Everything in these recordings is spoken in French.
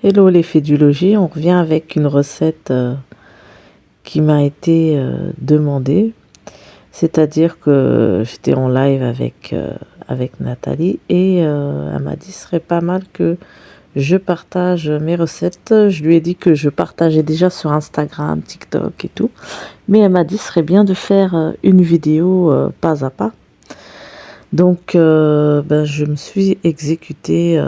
Hello les fées du logis, on revient avec une recette qui m'a été demandée. C'est-à-dire que j'étais en live avec Nathalie et elle m'a dit ce serait pas mal que je partage mes recettes. Je lui ai dit que je partageais déjà sur Instagram, TikTok et tout. Mais elle m'a dit ce serait bien de faire une vidéo pas à pas. Donc je me suis exécutée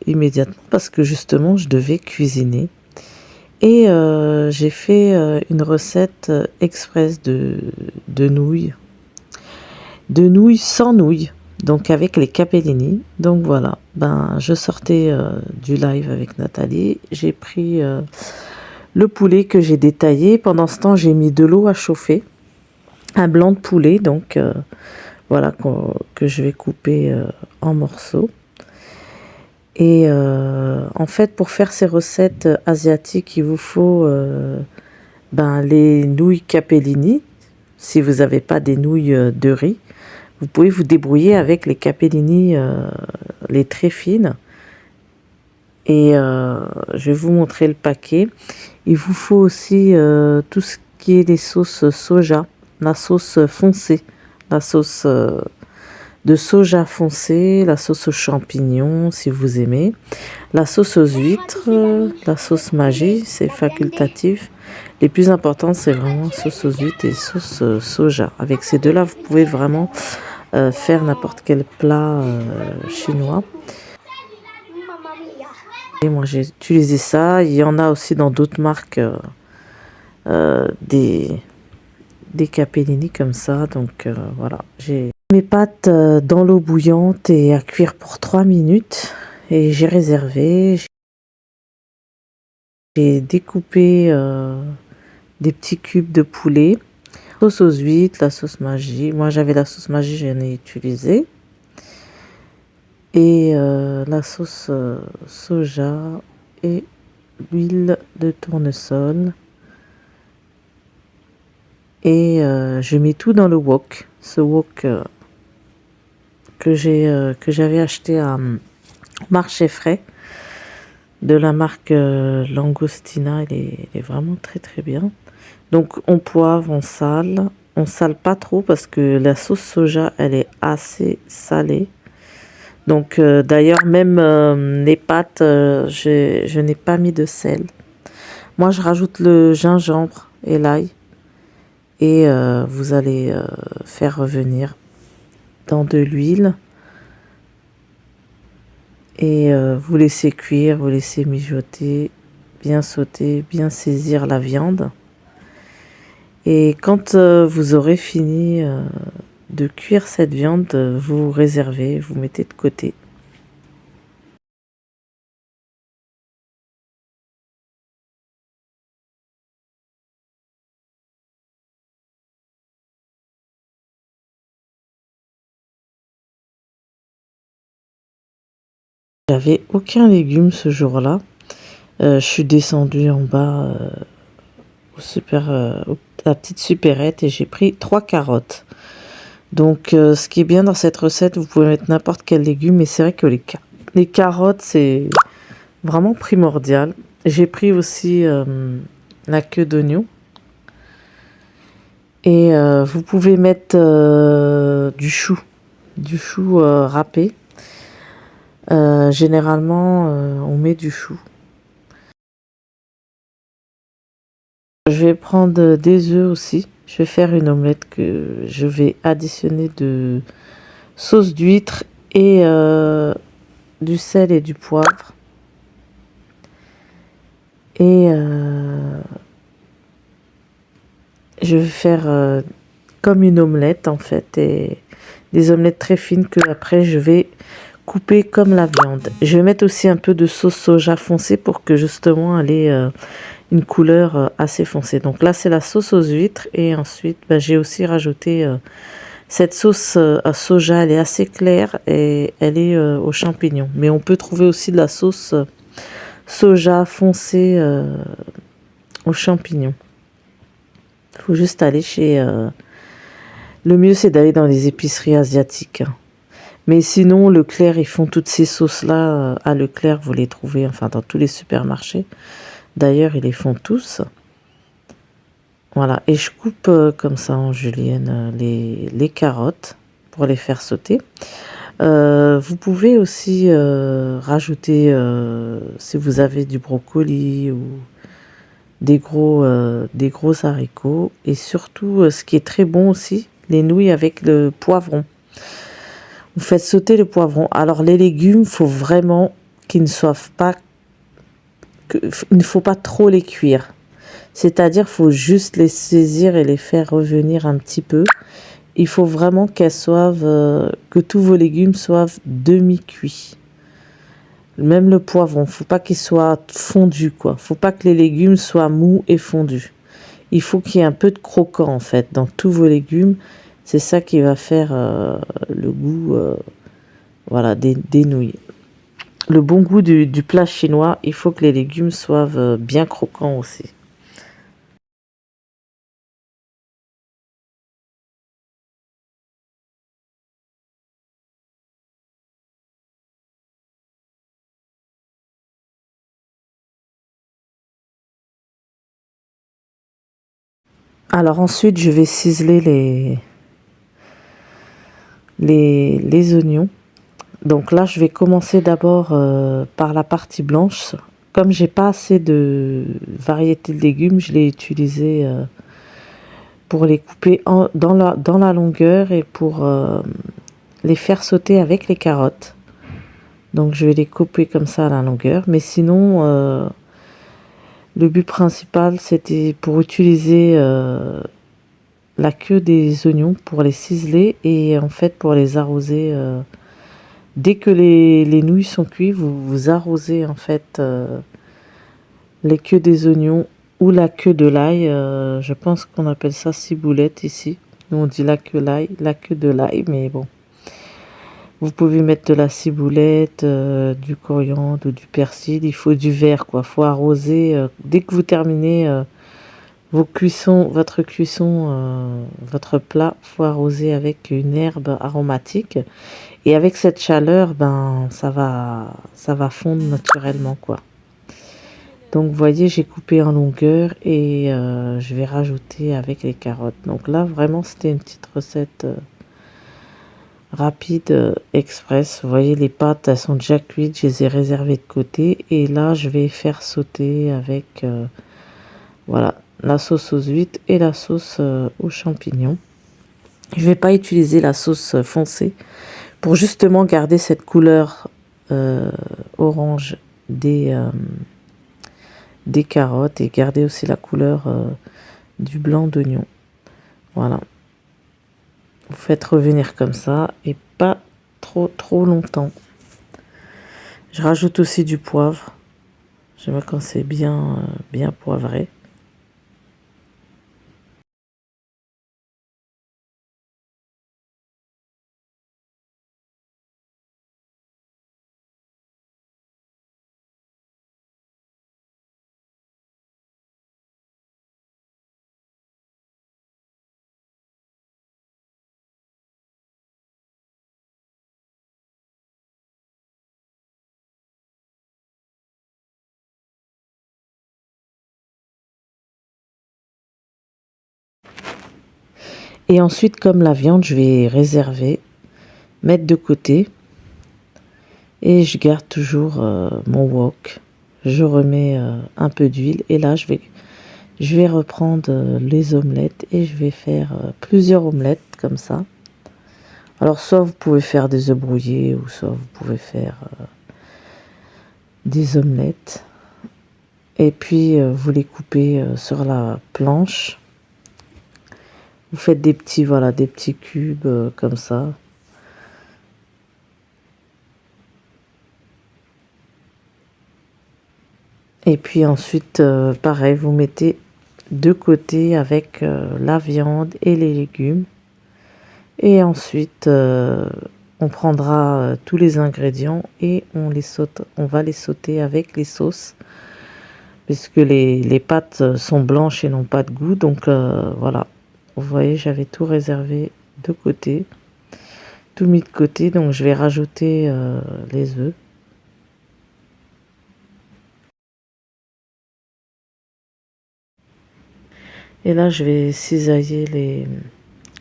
immédiatement parce que justement je devais cuisiner. Et j'ai fait une recette express de nouilles. De nouilles sans nouilles. Donc avec les capellini. Donc voilà. Je sortais du live avec Nathalie. J'ai pris le poulet que j'ai détaillé. Pendant ce temps, j'ai mis de l'eau à chauffer. Un blanc de poulet. Donc voilà que je vais couper en morceaux. Et en fait, pour faire ces recettes asiatiques, il vous faut les nouilles capellini. Si vous n'avez pas des nouilles de riz, vous pouvez vous débrouiller avec les capellini, les très fines. Et je vais vous montrer le paquet. Il vous faut aussi tout ce qui est des sauces soja, la sauce foncée, la sauce de soja foncé, la sauce aux champignons si vous aimez, la sauce aux huîtres, la sauce Maggi, c'est facultatif. Les plus importantes, c'est vraiment sauce aux huîtres et sauce soja. Avec ces deux-là, vous pouvez vraiment faire n'importe quel plat chinois. Et moi, j'ai utilisé ça. Il y en a aussi dans d'autres marques des capellini comme ça. Donc voilà, j'ai mes pâtes dans l'eau bouillante et à cuire pour 3 minutes. Et j'ai réservé. J'ai découpé des petits cubes de poulet. Sauce aux huîtres, la sauce Maggi. Moi, j'avais la sauce Maggi, j'en ai utilisé. Et la sauce soja et l'huile de tournesol. Et je mets tout dans le wok. Ce wok que j'avais acheté à marché frais de la marque Langostina. Il est vraiment très très bien. Donc on poivre, on sale pas trop parce que la sauce soja elle est assez salée. Donc d'ailleurs même les pâtes je n'ai pas mis de sel. Moi je rajoute le gingembre et l'ail et vous allez faire revenir dans de l'huile et vous laissez cuire, vous laissez mijoter, bien sauter, bien saisir la viande. Et quand vous aurez fini de cuire cette viande, vous réservez, vous mettez de côté. J'avais aucun légume ce jour-là. Je suis descendue en bas à la petite supérette et j'ai pris 3 carottes. Donc ce qui est bien dans cette recette, vous pouvez mettre n'importe quel légume, mais c'est vrai que les carottes, c'est vraiment primordial. J'ai pris aussi la queue d'oignon. Et vous pouvez mettre du chou râpé. Généralement, on met du chou. Je vais prendre des œufs aussi. Je vais faire une omelette que je vais additionner de sauce d'huître et du sel et du poivre. Et je vais faire comme une omelette en fait. Et des omelettes très fines que après je vais couper comme la viande. Je vais mettre aussi un peu de sauce soja foncée pour que justement elle ait une couleur assez foncée. Donc là c'est la sauce aux huîtres et ensuite j'ai aussi rajouté cette sauce à soja. Elle est assez claire et elle est aux champignons. Mais on peut trouver aussi de la sauce soja foncée aux champignons. Il faut juste aller chez... le mieux c'est d'aller dans les épiceries asiatiques. Mais sinon, Leclerc, ils font toutes ces sauces-là. À Leclerc, vous les trouvez enfin dans tous les supermarchés. D'ailleurs, ils les font tous. Voilà, et je coupe comme ça en julienne les carottes pour les faire sauter. Vous pouvez aussi rajouter, si vous avez du brocoli ou des gros haricots. Et surtout, ce qui est très bon aussi, les nouilles avec le poivron. Vous faites sauter le poivron. Alors les légumes, faut vraiment qu'ils ne soient pas... il ne faut pas trop les cuire. C'est-à-dire, faut juste les saisir et les faire revenir un petit peu. Il faut vraiment que tous vos légumes soient demi-cuits. Même le poivron, faut pas qu'il soit fondu, quoi. Faut pas que les légumes soient mous et fondus. Il faut qu'il y ait un peu de croquant, en fait, dans tous vos légumes. C'est ça qui va faire le goût, voilà, des nouilles. Le bon goût du plat chinois, il faut que les légumes soient bien croquants aussi. Alors ensuite, je vais ciseler les oignons. Donc là, je vais commencer d'abord par la partie blanche. Comme j'ai pas assez de variété de légumes, je l'ai utilisé pour les couper dans la longueur et pour les faire sauter avec les carottes. Donc je vais les couper comme ça à la longueur. Mais sinon, le but principal, c'était pour utiliser la queue des oignons pour les ciseler et en fait pour les arroser. Dès que les nouilles sont cuites, vous arrosez en fait les queues des oignons ou la queue de l'ail. Je pense qu'on appelle ça ciboulette ici. Nous on dit la queue de l'ail, mais bon. Vous pouvez mettre de la ciboulette, du coriandre ou du persil. Il faut du vert, quoi. Faut arroser. Dès que vous terminez votre cuisson, votre plat, faut arroser avec une herbe aromatique. Et avec cette chaleur, ben ça va fondre naturellement, quoi. Donc vous voyez, j'ai coupé en longueur et je vais rajouter avec les carottes. Donc là, vraiment, c'était une petite recette rapide, express. Vous voyez, les pâtes, elles sont déjà cuites, je les ai réservées de côté. Et là, je vais faire sauter avec, voilà, la sauce aux huîtres et la sauce aux champignons. Je vais pas utiliser la sauce foncée pour justement garder cette couleur orange des carottes et garder aussi la couleur du blanc d'oignon. Voilà. Vous faites revenir comme ça et pas trop longtemps. Je rajoute aussi du poivre. J'aime quand c'est bien poivré. Et ensuite, comme la viande, je vais réserver, mettre de côté. Et je garde toujours mon wok. Je remets un peu d'huile. Et là, je vais reprendre les omelettes et je vais faire plusieurs omelettes comme ça. Alors, soit vous pouvez faire des œufs brouillés ou soit vous pouvez faire des omelettes. Et puis, vous les coupez sur la planche. Vous faites voilà, des petits cubes comme ça. Et puis ensuite, pareil, vous mettez de côté avec la viande et les légumes. Et ensuite, on prendra tous les ingrédients et on va les sauter avec les sauces. Puisque les pâtes sont blanches et n'ont pas de goût. Donc voilà, vous voyez, j'avais tout réservé de côté. tout mis de côté, donc je vais rajouter les œufs. Et là, je vais cisailler les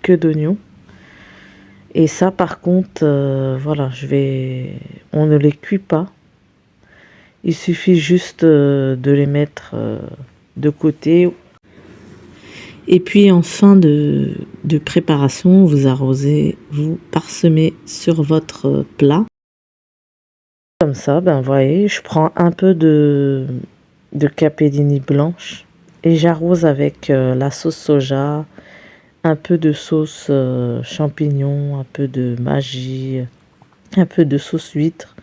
queues d'oignons. Et ça, par contre, voilà, on ne les cuit pas. Il suffit juste de les mettre de côté. Et puis en fin de préparation, vous arrosez, vous parsemez sur votre plat. Comme ça, ben vous voyez, je prends un peu de capellini blanche et j'arrose avec la sauce soja, un peu de sauce champignon, un peu de magie, un peu de sauce huître.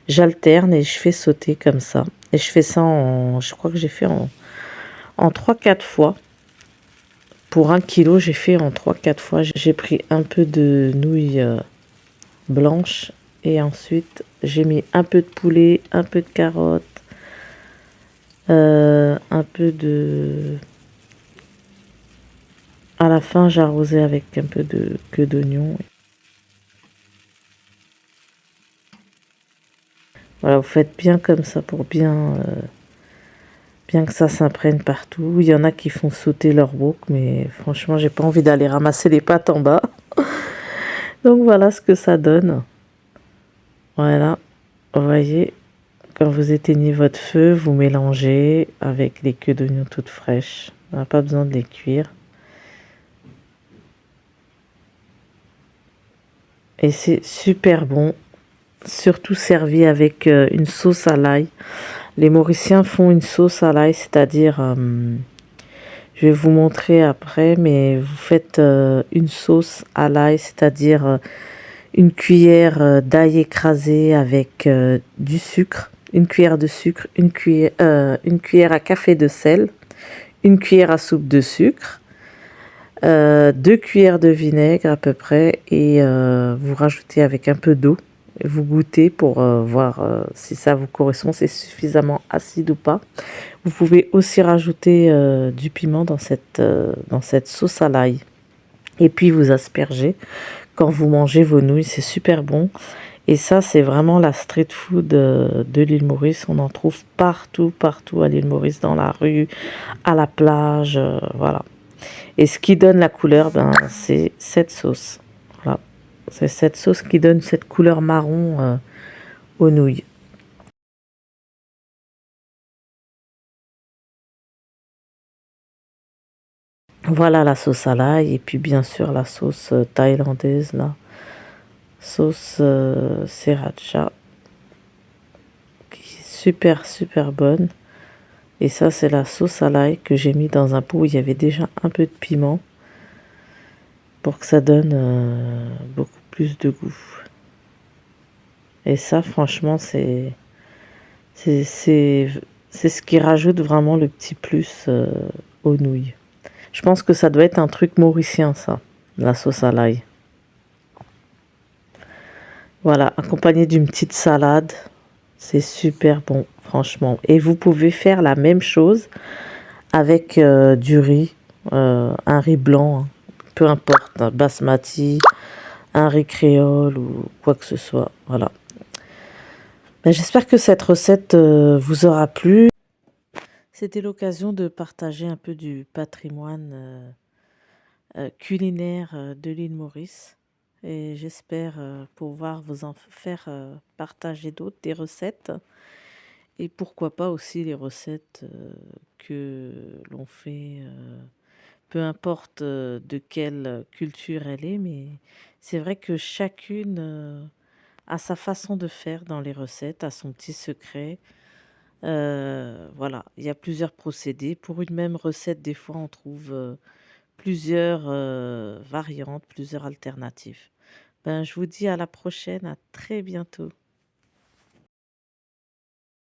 J'alterne et je fais sauter comme ça. Et je fais ça je crois que j'ai fait en 3-4 fois. Pour 1 kilo, j'ai fait en 3-4 fois. J'ai pris un peu de nouilles blanches et ensuite j'ai mis un peu de poulet, un peu de carottes, un peu de... À la fin, j'arrosais avec un peu de queue d'oignon. Voilà, vous faites bien comme ça pour bien que ça s'imprègne partout. Il y en a qui font sauter leur wok, mais franchement, j'ai pas envie d'aller ramasser les pâtes en bas. Donc voilà ce que ça donne. Voilà, vous voyez, quand vous éteignez votre feu, vous mélangez avec les queues d'oignons toutes fraîches. On n'a pas besoin de les cuire. Et c'est super bon, surtout servi avec une sauce à l'ail. Les Mauriciens font une sauce à l'ail, c'est-à-dire, je vais vous montrer après, mais vous faites une sauce à l'ail, c'est-à-dire une cuillère d'ail écrasé avec du sucre, une cuillère de sucre, une cuillère à café de sel, une cuillère à soupe de sucre, 2 cuillères de vinaigre à peu près, et vous rajoutez avec un peu d'eau. Vous goûtez pour voir si ça vous correspond, c'est suffisamment acide ou pas. Vous pouvez aussi rajouter du piment dans cette sauce à l'ail. Et puis vous aspergez quand vous mangez vos nouilles, c'est super bon. Et ça, c'est vraiment la street food de l'île Maurice. On en trouve partout, partout à l'île Maurice, dans la rue, à la plage, voilà. Et ce qui donne la couleur, ben, c'est cette sauce. Voilà. C'est cette sauce qui donne cette couleur marron aux nouilles. Voilà la sauce à l'ail. Et puis bien sûr la sauce thaïlandaise, là. Sauce sriracha. Qui est super, super bonne. Et ça, c'est la sauce à l'ail que j'ai mis dans un pot où il y avait déjà un peu de piment pour que ça donne beaucoup plus de goût. Et ça, franchement, c'est ce qui rajoute vraiment le petit plus aux nouilles. Je pense que ça doit être un truc mauricien, ça, la sauce à l'ail. Voilà, accompagné d'une petite salade, c'est super bon, franchement. Et vous pouvez faire la même chose avec du riz, un riz blanc, hein, peu importe, un basmati, un riz créole ou quoi que ce soit. Voilà. Ben, j'espère que cette recette vous aura plu. C'était l'occasion de partager un peu du patrimoine culinaire de l'île Maurice. Et j'espère pouvoir vous en faire partager d'autres, des recettes. Et pourquoi pas aussi les recettes que l'on fait, peu importe de quelle culture elle est, mais c'est vrai que chacune a sa façon de faire dans les recettes, a son petit secret. Voilà, il y a plusieurs procédés. Pour une même recette, des fois, on trouve plusieurs variantes, plusieurs alternatives. Ben, je vous dis à la prochaine, à très bientôt.